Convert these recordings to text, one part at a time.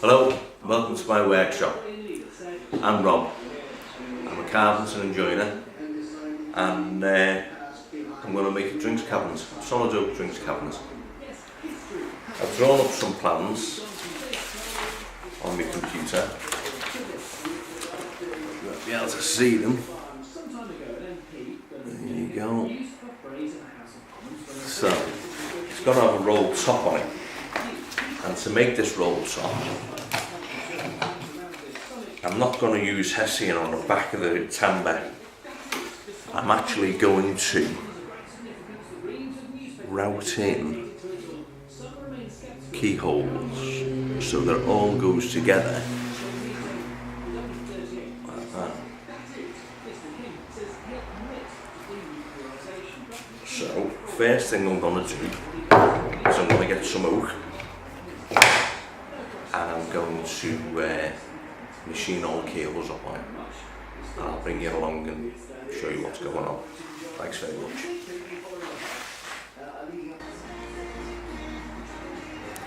Hello, welcome to my workshop. I'm Rob. I'm a carpenter and joiner, and I'm going to make drinks cabinets, solid oak drinks cabinets. I've drawn up some plans on my computer. You'll be able to see them. There you go. So, it's got to have a roll top on it. And to make this roll top, I'm not going to use hessian on the back of the timber. I'm actually going to route in keyholes so that it all goes together like that. So, first thing I'm going to do is I'm going to get some oak and I'm going to machine all the cables up on it, and I'll bring you along and show you what's going on. Thanks very much.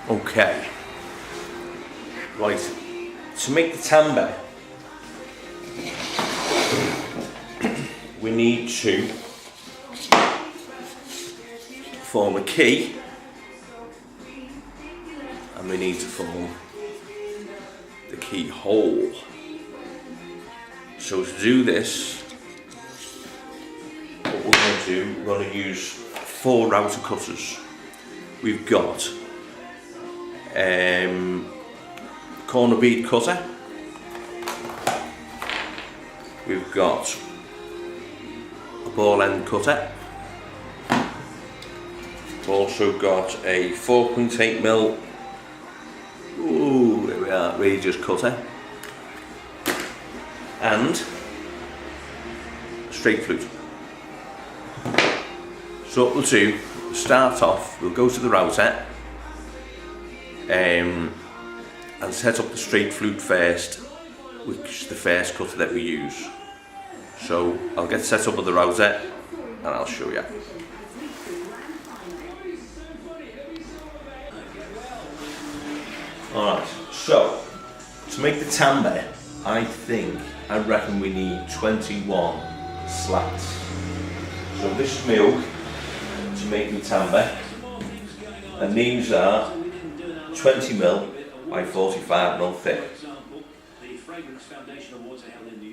Okay, right, to make the timber we need to form a key, and we need to form the keyhole. So to do this, what we're going to do, we're going to use 4 router cutters. We've got corner bead cutter, we've got a ball end cutter, we've also got a 4.8mm there we are, radius cutter, and a straight flute. So what we'll do, start off, we'll go to the router and set up the straight flute first, which is the first cutter that we use. So I'll get set up with the router and I'll show you. Alright, so to make the timber, I reckon we need 21 slats. So this is my oak to make my timber, and these are 20mm by 45mm thick,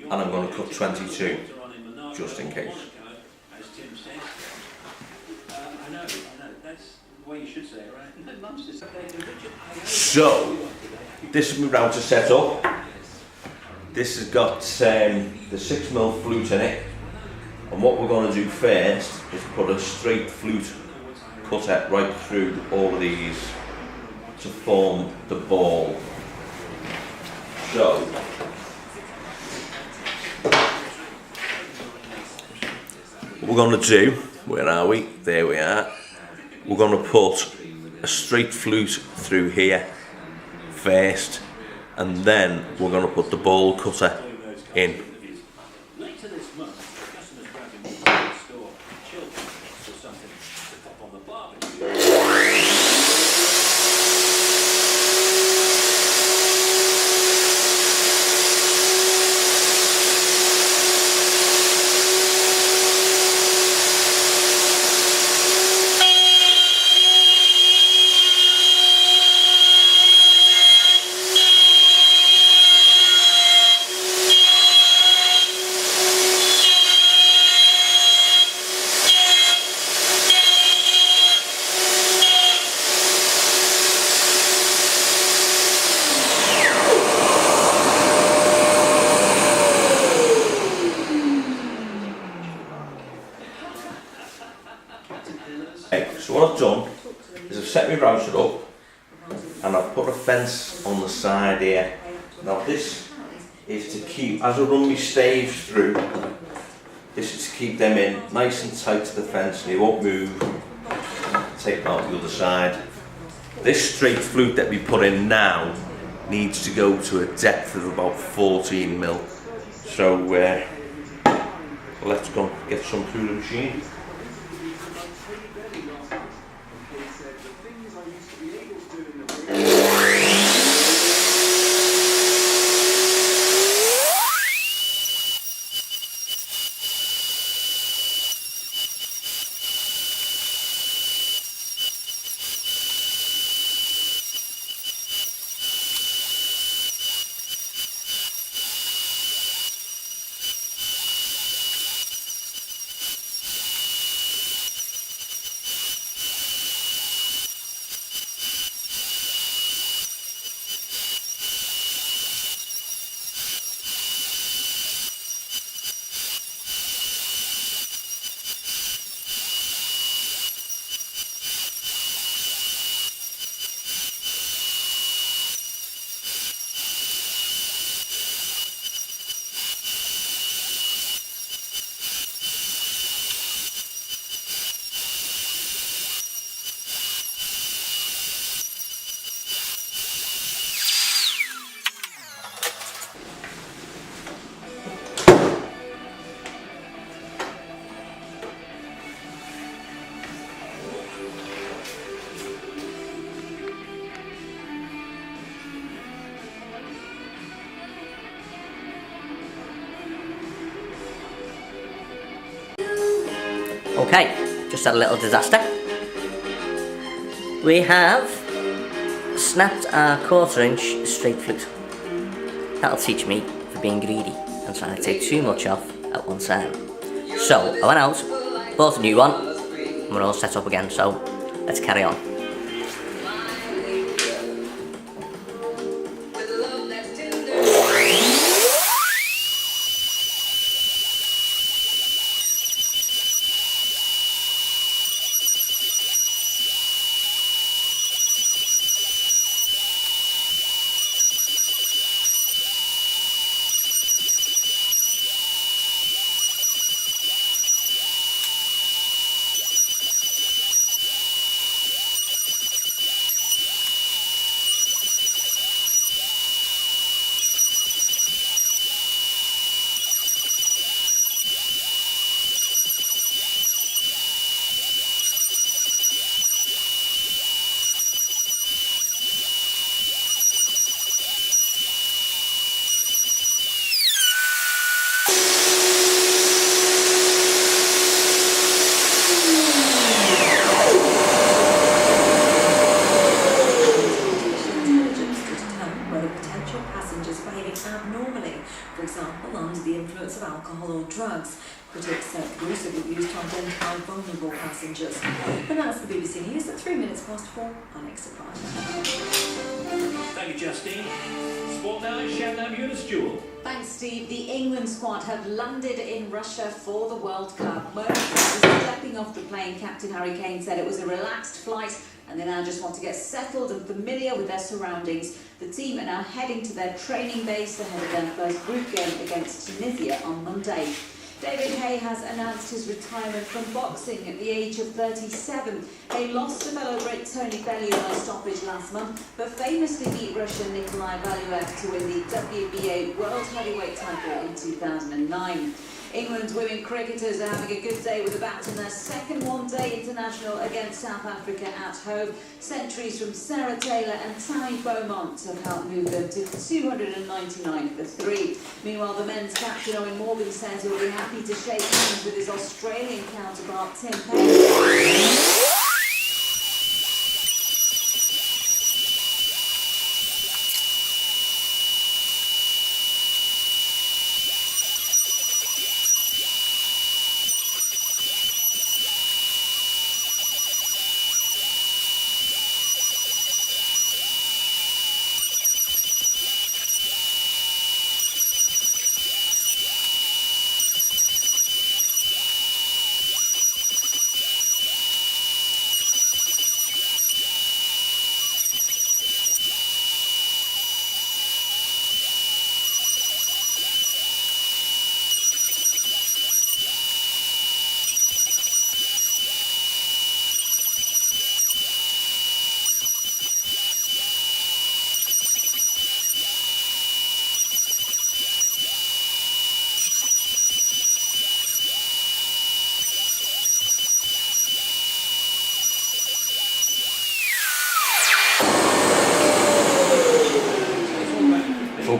and I'm going to cut 22 just in case. So this is my router set up. This has got the 6mm flute in it, and what we're going to do first is put a straight flute cutter right through all of these to form the ball. So what we're going to do, where are we? There we are. We're going to put a straight flute through here first, and then we're going to put the ball cutter in. So what I've done is I've set my router up and I've put a fence on the side here. Now this is to keep, as I run my staves through, this is to keep them in nice and tight to the fence and they won't move. Take them out the other side. This straight flute that we put in now needs to go to a depth of about 14mm. So let's go get some through the machine. Okay, just had a little disaster. We have snapped our 1/4 inch straight flute. That'll teach me for being greedy and trying to take too much off at one time. So I went out, bought a new one, and we're all set up again, so let's carry on. For example, under the influence of alcohol or drugs. Critics could also be used to identify vulnerable passengers. And that's the BBC News at 4:03. I'm Alexa Price. Thank you, Justine. Sport now is Shabnam Yunus Jewel. Thanks, Steve. The England squad have landed in Russia for the World Cup. When stepping off the plane, Captain Harry Kane said it was a relaxed flight and they now just want to get settled and familiar with their surroundings. The team are now heading to their training base ahead of their first group game against Tunisia on Monday. David Hay has announced his retirement from boxing at the age of 37. Hay lost to fellow great Tony Bellew by stoppage last month, but famously beat Russian Nikolai Valuev to win the WBA World Heavyweight title in 2009. England's women cricketers are having a good day with a bat in their second one-day international against South Africa at home. Centuries from Sarah Taylor and Tammy Beaumont have helped move them to 299 for 3. Meanwhile, the men's captain Owen Morgan says he'll be happy to shake hands with his Australian counterpart Tim Paine.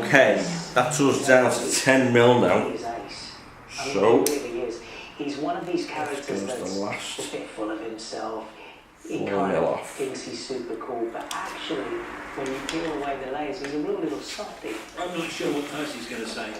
Okay, that's us down to 10 mil now. He's ace. I mean, So, he really is. He's one of these characters goes the that's last a bit full of himself. He 4 kind mil of off. thinks he's super cool, but actually, when you peel away the layers, he's a real little softy. I'm not sure what Percy's going to say.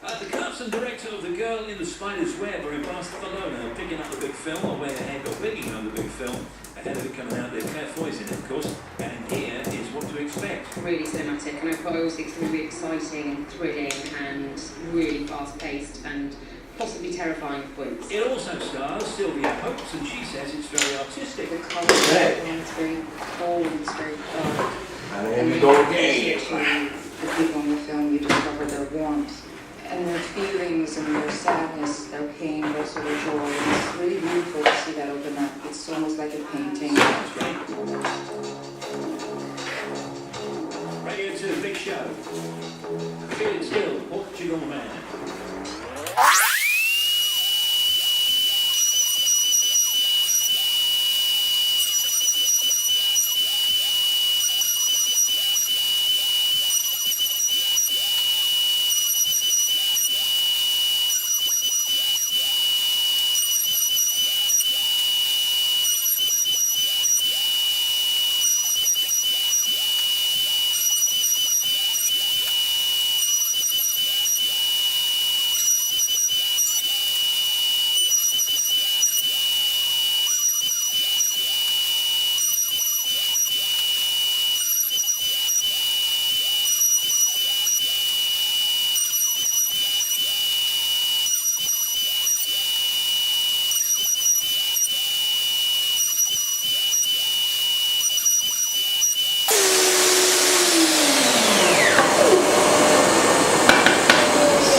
The cast and director of The Girl in the Spider's Web are in Barcelona picking up the big film, or where ahead or bigging on the big film, ahead of it coming out there. Claire Foy's in it, of course, and here is what to expect. Really cinematic, and I always think it's going to be exciting and thrilling and really fast-paced and possibly terrifying at points. It also stars Sylvia Hopes, and she says it's very artistic. The colour is very bold, it's very dark. And here we go again. The people in the film, you discover their warmth and their feelings and their sadness, their pain, but also their joy. And it's really beautiful to see that open up. It's almost like a painting. That's great. Radio 2, big show. Feel it still, Portugal Man.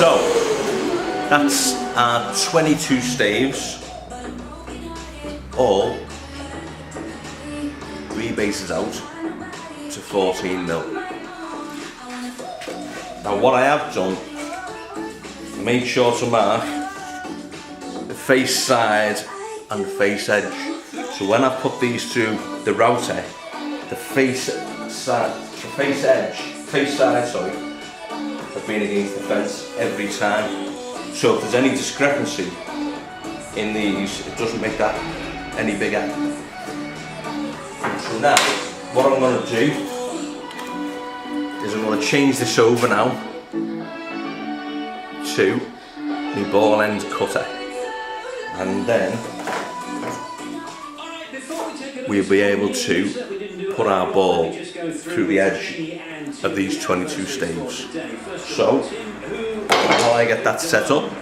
So, that's our 22 staves, all rebases out to 14 mil. Now what I have done, I made sure to mark the face side and the face edge. So when I put these to the router, the face side, have been against the fence every time. So if there's any discrepancy in these, it doesn't make that any bigger. So now, what I'm going to do is I'm going to change this over now to my ball end cutter, and then we'll be able to put our ball through the edge of these 22 staves. So, while I get that set up,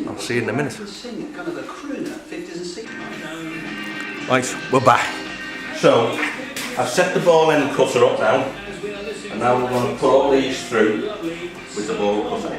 I'll see you in a minute. Right, we're back. So, I've set the ball end cutter up now, and now we're going to put all these through with the ball cutter.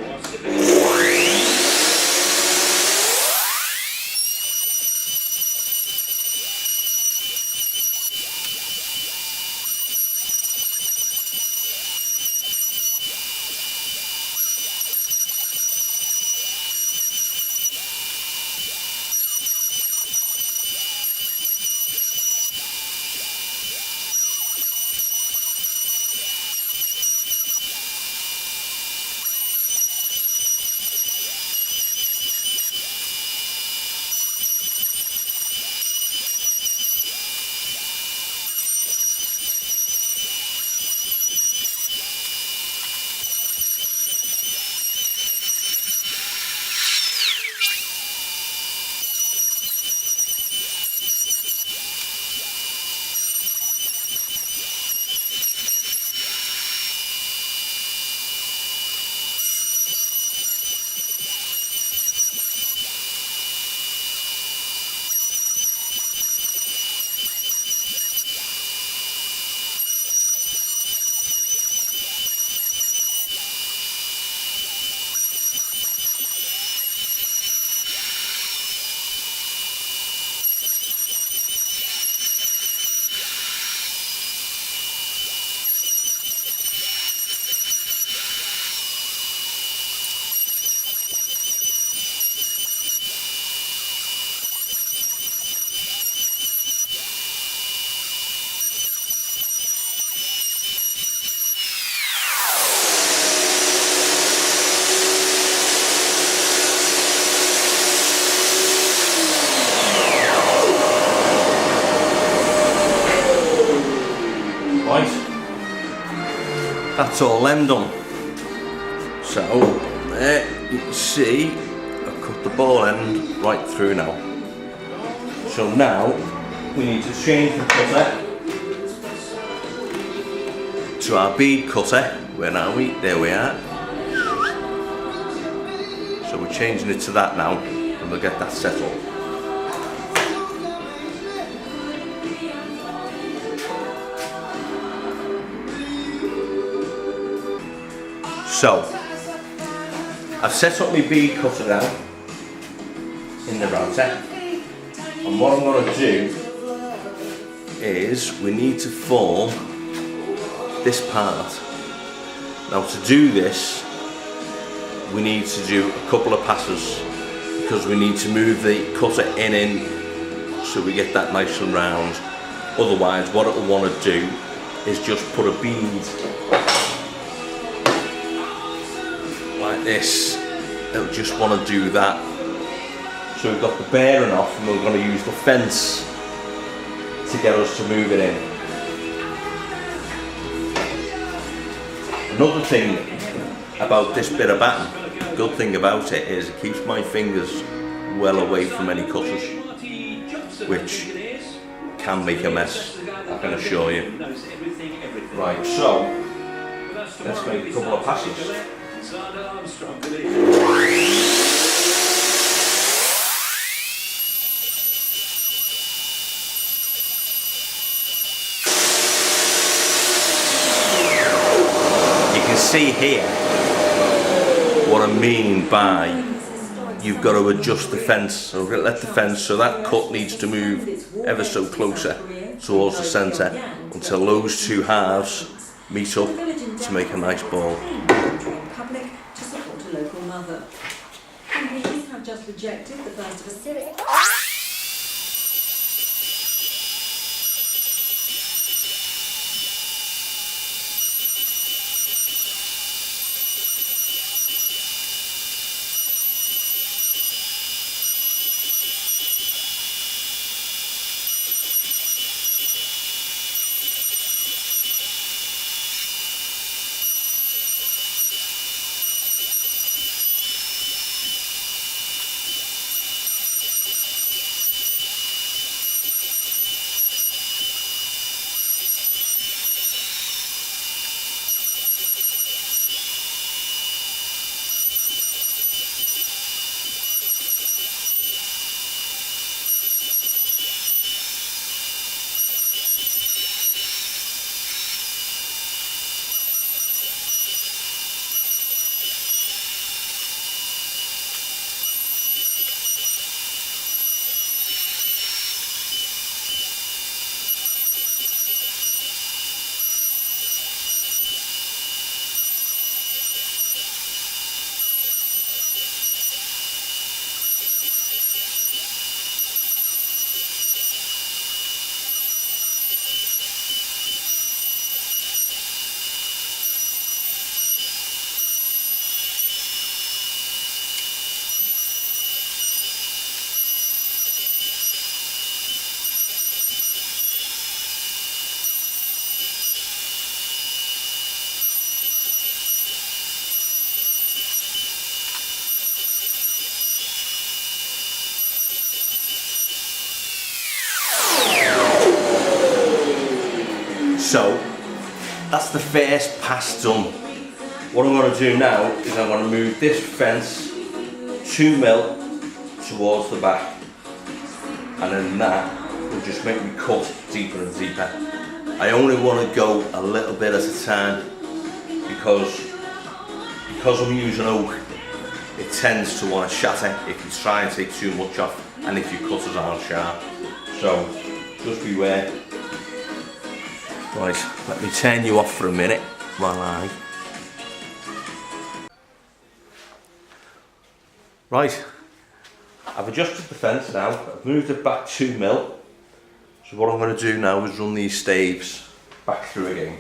that's all them done. So there you can see I've cut the ball end right through now. So now we need to change the cutter to our bead cutter. Where are we? There we are. So we're changing it to that now, and we'll get that set up. So I've set up my bead cutter now in the router, and what I'm going to do is we need to form this part. Now to do this we need to do a couple of passes, because we need to move the cutter in so we get that nice and round. Otherwise what it will want to do is just put a bead like this. It'll just want to do that. So we've got the bearing off, and we're going to use the fence to get us to move it in. Another thing about this bit of batten, the good thing about it is it keeps my fingers well away from any cutters, which can make a mess, I can assure you. Right, so let's make a couple of passes. See here what I mean by you've got to adjust the fence. So we're going to let the fence, so that cut needs to move ever so closer towards the centre until those two halves meet up to make a nice ball. Public to support a local mother. MPs have just rejected the first of a series. So that's the first pass done. What I'm going to do now is I'm going to move this fence 2 mil towards the back, and then that will just make me cut deeper and deeper. I only want to go a little bit at a time because I'm using oak, it tends to want to shatter if you try and take too much off and if your cutters aren't sharp. So just beware. Right, let me turn you off for a minute while Right, I've adjusted the fence now, I've moved it back 2 mil. So what I'm going to do now is run these staves back through again.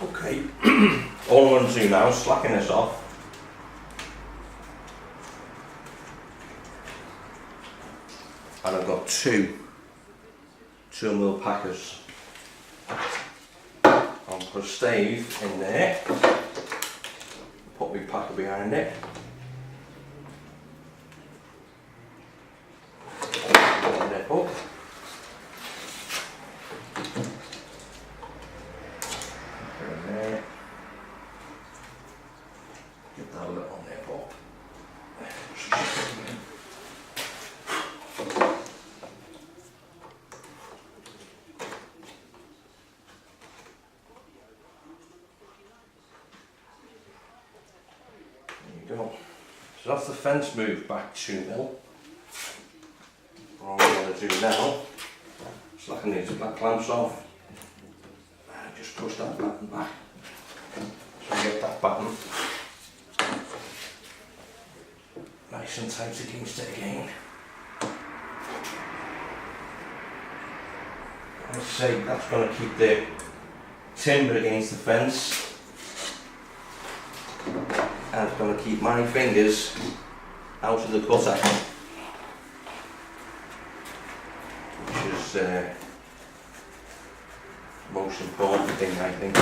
Okay, all I'm going to do now is slacken this off. And I've got two 2mm packers. I'll put a stave in there, put my packer behind it. Open it up. Put it in there. Get that little nip up. Go. So that's the fence moved back 2mm. What I'm going to do now, slacken these black clamps off and just push that batten back. So I get that batten nice and tight against it again. As I say, that's going to keep the timber against the fence. And it's going to keep my fingers out of the cutter, which is the most important thing, I think.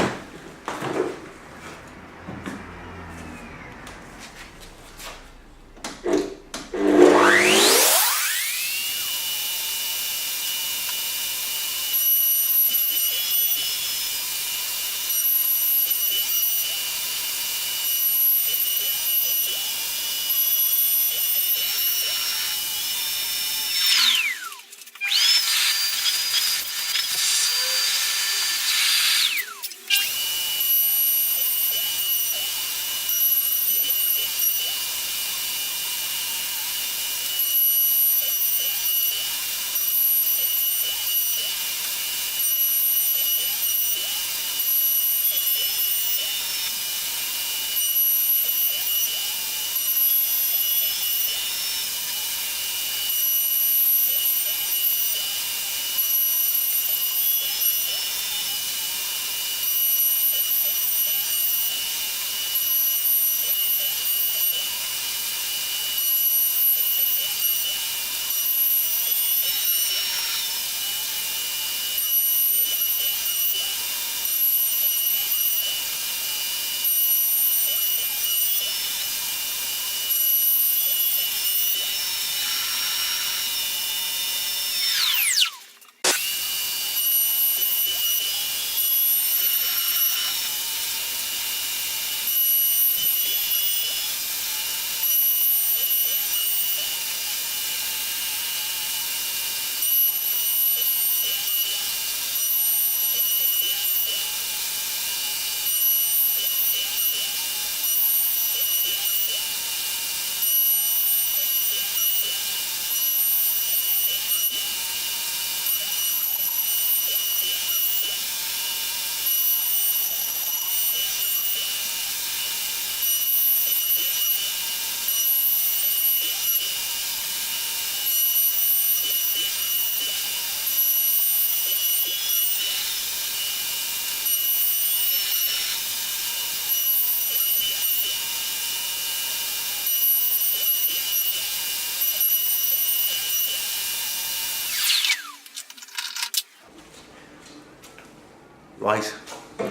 Right,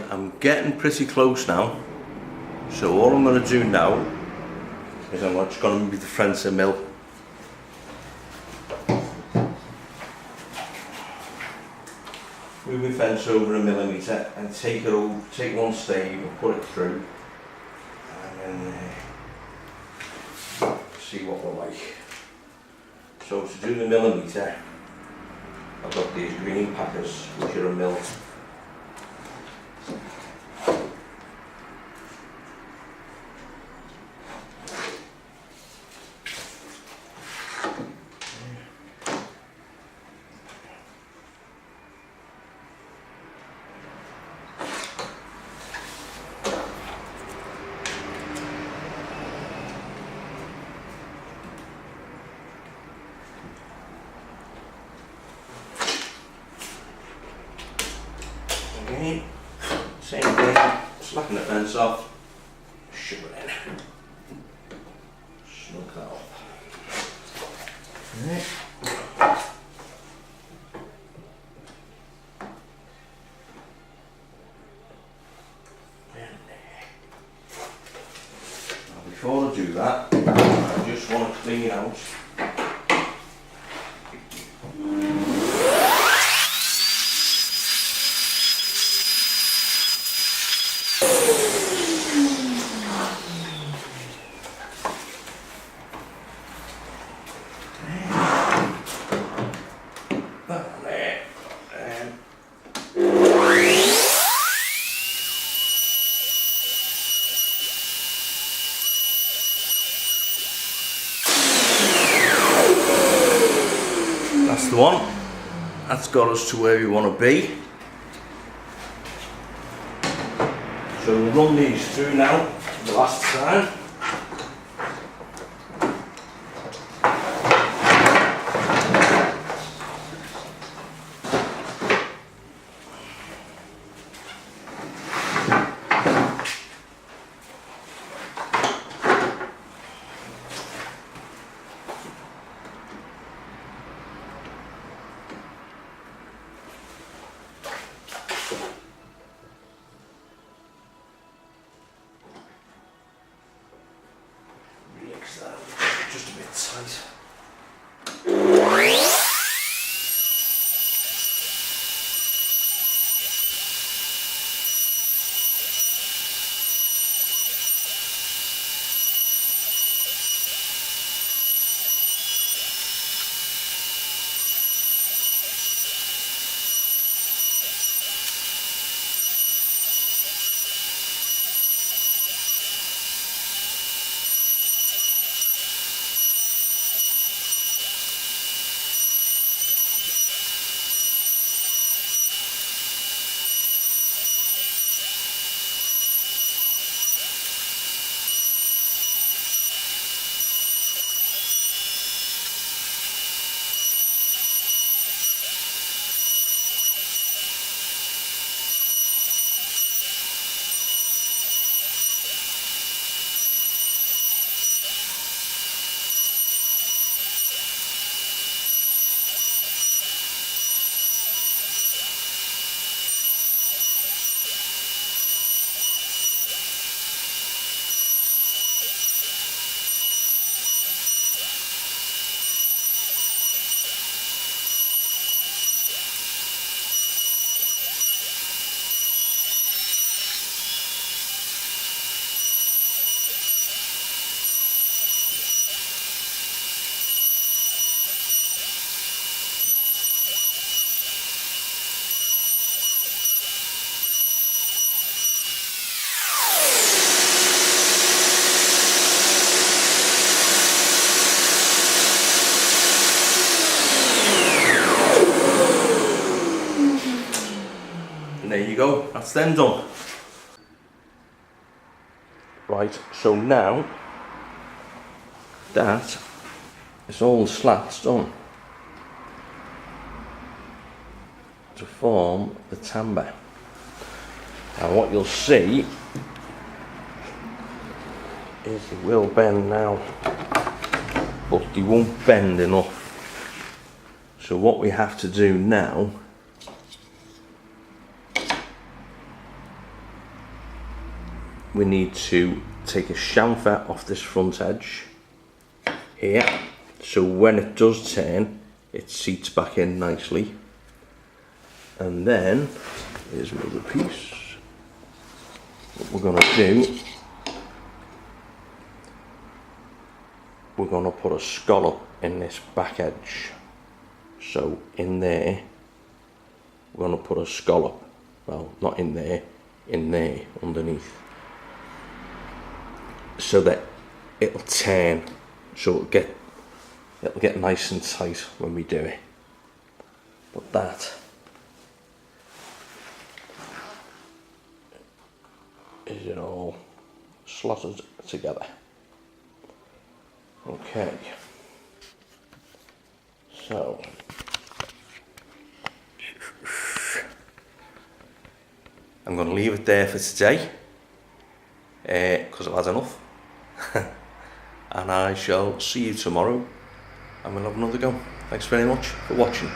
I'm getting pretty close now, so all I'm going to do now is I'm just going to move the fence a mill. Move my fence over 1mm and take one stave and put it through, and then see what we're like. So to do the millimetre, I've got these green packers which are a mil. Same thing, slacken the fence off, shove it in. Snug that up. Right. Now before I do that, I just want to clean out that there. That's the one. That's got us to where we want to be. So we'll run these through now for the last time. Just a bit tight. And there you go, that's them done. Right, so now that is all the slats done to form the timber. And what you'll see is they will bend now, but they won't bend enough. So what we have to do now we need to take a chamfer off this front edge here, so when it does turn it seats back in nicely. And then here's another piece. What we're going to do, we're going to put a scallop in this back edge. So in there we're going to put a scallop, well not in there underneath, so that it'll turn, so it'll get nice and tight when we do it. But that is it all slotted together. Okay, so I'm going to leave it there for today because I've had enough. And I shall see you tomorrow and we'll have another go. Thanks very much for watching.